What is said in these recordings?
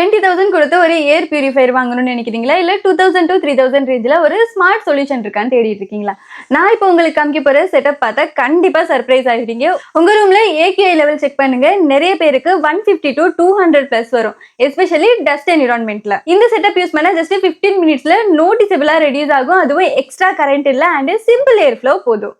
20,000 கொடுத்து ஒரு air purifier வாங்கணும்னு நினைக்கிறீங்களா? இல்ல 2000 to 3000 ரேஞ்சில ஒரு ஸ்மார்ட் சொல்யூஷன் இருக்கான்னு தேடிட்டு இருக்கீங்களா? நான் இப்போ உங்களுக்கு காமிக்க போற செட்டப் பார்த்தா கண்டிப்பா சர்ப்ரைஸ் ஆகிடுவீங்க. உங்க ரூம்ல AQI லெவல் செக் பண்ணுங்க. நிறைய பேருக்கு 150 to 200 பிளஸ் வரும். எஸ்பெஷலி டஸ்ட் என்விரான்மெண்ட்ல. இந்த செட்டப் யூஸ் பண்ணா ஜஸ்ட் 15 மினிட்ஸ்ல நோட்டிசபிளா ரெடியூஸ் ஆகும். அதுவும் எக்ஸ்ட்ரா கரண்ட் இல்ல அண்ட் சிம்பிள் ஏர் ஃப்ளோ போதும்.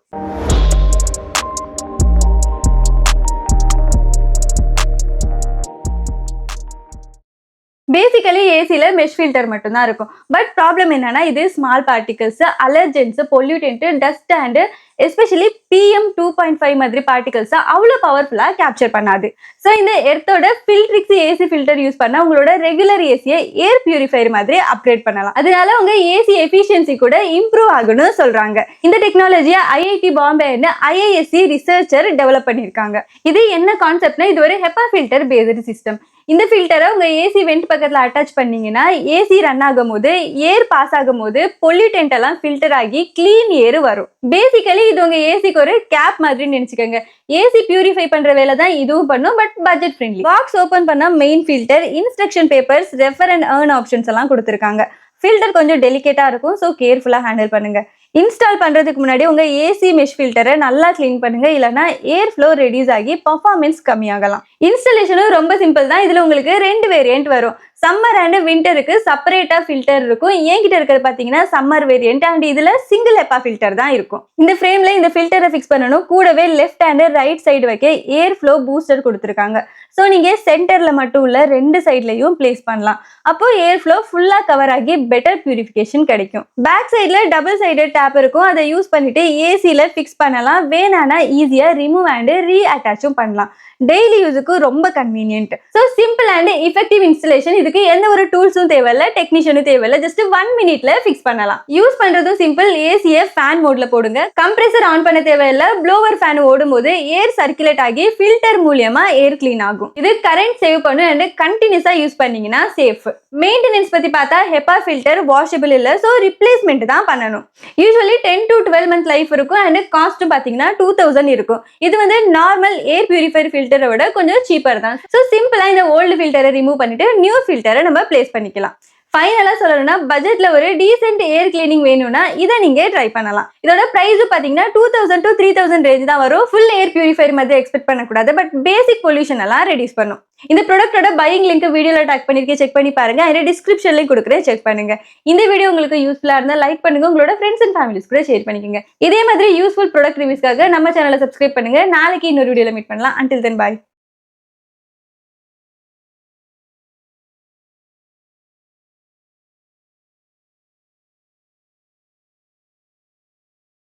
பேசிக்கலி ஏசில மெஷ் ஃபில்டர் மட்டும் தான் இருக்கும். பட் ப்ராப்ளம் என்னன்னா இது small particles, allergens, pollutant, dust and especially PM 2.5 மாதிரி பார்ட்டிகல்ஸ் அவ்வளோ பவர்ஃபுல்லா கேப்சர் பண்ணாது. ஸோ இந்த எர்த்தோட ஃபில்ட்ரிக்ஸ் ஏசி ஃபில்டர் யூஸ் பண்ணா உங்களோட ரெகுலர் ஏசியை ஏர் பியூரிஃபையர் மாதிரி அப்கிரேட் பண்ணலாம். அதனால உங்க ஏசி எஃபிஷியன்சி கூட இம்ப்ரூவ் ஆகும்னு சொல்றாங்க. இந்த டெக்னாலஜியை IIT Bombay IISc researcher develop பண்ணியிருக்காங்க. இது என்ன கான்செப்ட்னா இது ஒரு HEPA ஃபில்டர் பேஸ்டு சிஸ்டம். இந்த ஃபில்டரை உங்க ஏசி வெண்ட் பக்கத்துல அட்டாச் பண்ணீங்கன்னா ஏசி ரன் ஆகும் போது ஏர் பாஸ் ஆகும் போது பொல்யூட்டன்ட் எல்லாம் ஃபில்டர் ஆகி கிளீன் ஏர் வரும். பேசிக்கலி இது உங்க ஏசிக்கு ஒரு கேப் மாதிரி நினைச்சுக்கோங்க. ஏசி பியூரிஃபை பண்ற வேலை தான் இதுவும் பண்ணும், but budget friendly. Box open பண்ணா main filter, instruction papers, refer and earn options எல்லாம் கொடுத்துருக்காங்க. ஃபில்டர் கொஞ்சம் டெலிகேட்டா இருக்கும், ஸோ கேர்ஃபுல்லா ஹேண்டில் பண்ணுங்க. இன்ஸ்டால் பண்றதுக்கு முன்னாடி உங்க ஏசி மெஷ் ஃபில்டரை நல்லா கிளீன் பண்ணுங்க, இல்லைன்னா ஏர் ஃப்ளோ ரெடியூஸ் ஆகி பர்ஃபார்மன்ஸ் கம்மியாகலாம். இன்ஸ்டாலேஷனும் ரொம்ப சிம்பிள் தான். இதுல உங்களுக்கு 2 வேரியன்ட் வரும். சம்மர் அண்ட் விண்டருக்கு செப்பரேட்டா ஃபில்டர் இருக்கும். என்கிட்ட இருக்கிறது பாத்தீங்கன்னா சம்மர் வேரியன்ட் அண்ட் இதுல சிங்கிள் HEPA ஃபில்டர் தான் இருக்கும். இந்த ஃப்ரேம்ல இந்த ஃபில்டரை ஃபிக்ஸ் பண்ணணும். கூடவே லெஃப்ட் அண்ட் ரைட் சைடு வைக்க ஏர் ஃப்ளோ பூஸ்டர் கொடுத்துருக்காங்க. ஸோ நீங்க சென்டர்ல மட்டும் உள்ள 2 சைட்லயும் பிளேஸ் பண்ணலாம். அப்போ ஏர் ஃப்ளோ ஃபுல்லா கவர் ஆகி பெட்டர் பியூரிஃபிகேஷன் கிடைக்கும். பேக் சைட்ல டபுள் சைடட் டேப் இருக்கும். அதை யூஸ் பண்ணிட்டு ஏசில ஃபிக்ஸ் பண்ணலாம். வேணானா ஈஸியா ரிமூவ் அண்ட் ரீ அட்டாச்சும் பண்ணலாம். டெய்லி யூஸுக்கு ரொம்ப convenient. So simple and effective installation. இதுக்கு எந்த ஒரு டூல்ஸும் தேவையில்ல, டெக்னீஷியனும் தேவையில்ல. ஜஸ்ட் 1 மினிட்ல ஃபிக்ஸ் பண்ணலாம். யூஸ் பண்றதும் சிம்பிள். ஏசியை ஃபேன் மோட்ல போடுங்க. கம்ப்ரெசர் ஆன் பண்ண தேவையில்ல. ப்ளோவர் ஃபேன் ஓடும் போது ஏர் சர்க்குலேட் ஆகி ஃபில்டர் மூலியமா ஏர் கிளீன் ஆகும். இது கரண்ட் சேவ் பண்ணும் அண்ட் கண்டினியூஸா யூஸ் பண்ணீங்கன்னா சேஃப். மெயின்டெனன்ஸ் பத்தி பார்த்தா HEPA ஃபில்டர் வாஷபிள் இல்ல, ஸோ ரிப்ளேஸ்மெண்ட் தான் பண்ணணும். யூஸ்வலி 10 to 12 month லைஃப் இருக்கும் அண்ட் காஸ்ட்டும் பாத்தீங்கன்னா 2000 இருக்கும். இது வந்து நார்மல் ஏர் பியூரிஃபையர் ஃபில்டரை விட கொஞ்சம் சீப்பர் தான். ஸோ சிம்பிளா இந்த ஓல்டு ஃபில்டரை ரிமூவ் பண்ணிட்டு நியூ ஃபில்டரை நம்ம பிளேஸ் பண்ணிக்கலாம். ஃபைனலா சொல்லணும்னா பட்ஜெட்ல ஒரு டீசென்ட் ஏர் கிளீனிங் வேணும்னா இதை நீங்க ட்ரை பண்ணலாம். இதோட பிரைஸ் பாத்தீங்கன்னா 2000 to 3000 ரேஞ்ச் தான் வரும். ஃபுல் ஏர் பியூரிஃபையர் மாதிரி எக்ஸ்பெக்ட் பண்ணக்கூடாது, பட் பேசிக் பொல்யூஷன் எல்லாம் ரெடியூஸ் பண்ணும். இந்த ப்ராடக்ட்டோட பையிங் லிங்க் வீடியோல டாக் பண்ணிருக்கேன், செக் பண்ணி பாருங்க. அதில் டிஸ்கிரிப்ஷன்லயும் கொடுக்குறேன், செக் பண்ணுங்க. இந்த வீடியோ உங்களுக்கு யூஸ்ஃபுல்லா இருந்தா லைக் பண்ணுங்க, உங்களோட ஃப்ரெண்ட்ஸ் அண்ட் ஃபேமிலிஸ் கூட ஷேர் பண்ணிக்கோங்க. இதே மாதிரி யூஸ்ஃபுல் ப்ராடக்ட் ரிவ்யூஸ்க்காக நம்ம சேனலை சப்ஸ்கிரைப் பண்ணுங்க. நாளைக்கு இன்னொரு வீடியோல மீட் பண்ணலாம். அன்டில் தென் பாய்.